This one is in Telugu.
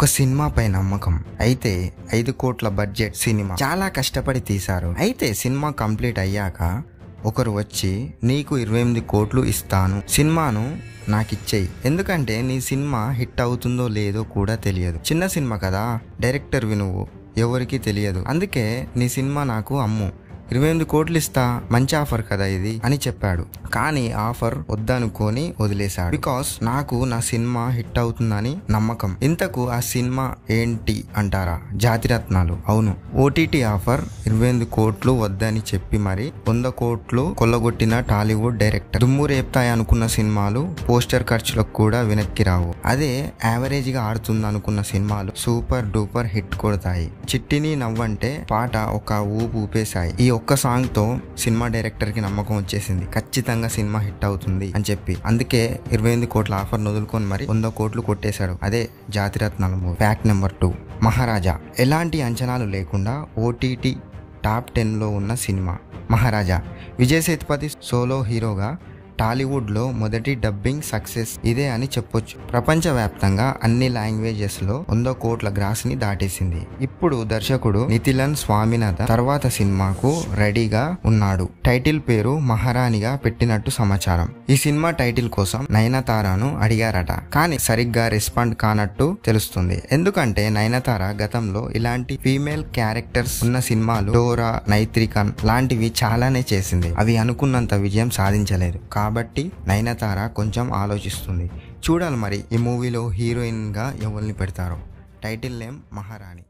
ఒక సినిమాపై నమ్మకం. అయితే 5 కోట్ల బడ్జెట్ సినిమా చాలా కష్టపడి తీశారు. అయితే సినిమా కంప్లీట్ అయ్యాక ఒకరు వచ్చి నీకు 28 కోట్లు ఇస్తాను, సినిమాను నాకిచ్చేయి, ఎందుకంటే నీ సినిమా హిట్ అవుతుందో లేదో కూడా తెలియదు, చిన్న సినిమా కదా, డైరెక్టర్వి నువ్వు, ఎవరికి తెలియదు, అందుకే నీ సినిమా నాకు అమ్ము, 28 కోట్లు ఇస్తా, మంచి ఆఫర్ కదా ఇది అని చెప్పాడు. కానీ ఆఫర్ వద్దనుకొని వదిలేశాడు. బికాస్ నాకు నా సినిమా హిట్ అవుతుందని నమ్మకం. ఇంతకు ఆ సినిమా ఏంటి అంటారా? జాతిరత్నాలు. అవును, ఓటీటీ ఆఫర్ 28 కోట్లు వద్దని చెప్పి మరి 100 కోట్లు కొల్లగొట్టిన టాలీవుడ్ డైరెక్టర్. దుమ్ము రేపుతాయి అనుకున్న సినిమాలు పోస్టర్ ఖర్చులకు కూడా వెనక్కి రావు. అదే యావరేజ్ గా ఆడుతుంది అనుకున్న సినిమాలు సూపర్ డూపర్ హిట్ కొడతాయి. చిట్టిని నవ్వంటే పాట ఒక ఊపు ఊపేశాయి. ఈ ఒక్క సాంగ్ తో సినిమా డైరెక్టర్ కి నమ్మకం వచ్చేసింది, ఖచ్చితంగా సినిమా హిట్ అవుతుంది అని చెప్పి. అందుకే 28 కోట్ల ఆఫర్ వదులుకొని మరి 100 కోట్లు కొట్టేశాడు. అదే జాతిరత్నాల మూవీ. ఫ్యాక్ట్ నెంబర్ 2, మహారాజా. ఎలాంటి అంచనాలు లేకుండా ఓటీటీ టాప్ 10లో ఉన్న సినిమా మహారాజా. విజయ్ సేతుపతి సోలో హీరోగా టాలీవుడ్ లో మొదటి డబ్బింగ్ సక్సెస్ ఇదే అని చెప్పొచ్చు. ప్రపంచవ్యాప్తంగా అన్ని లాంగ్వేజెస్ లో 100 కోట్ల గ్రాస్ ని దాటేసింది. ఇప్పుడు దర్శకుడు నితిలన్ స్వామినాథన్ తర్వాత సినిమాకు రెడీగా ఉన్నాడు. టైటిల్ పేరు మహారాణిగా పెట్టినట్టు సమాచారం. ఈ సినిమా టైటిల్ కోసం నయనతారను అడిగారట, కానీ సరిగ్గా రెస్పాండ్ కానట్టు తెలుస్తుంది. ఎందుకంటే నయనతార గతంలో ఇలాంటి ఫీమేల్ క్యారెక్టర్స్ ఉన్న సినిమాలు డోరా, నైత్రికన్ లాంటివి చాలానే చేసింది. అవి అనుకున్నంత విజయం సాధించలేదు. కాబట్టి నయనతార కొంచెం ఆలోచిస్తుంది. చూడాలి మరి ఈ మూవీలో హీరోయిన్ గా ఎవరిని పెడతారో. టైటిల్ నేమ్ మహారాణి.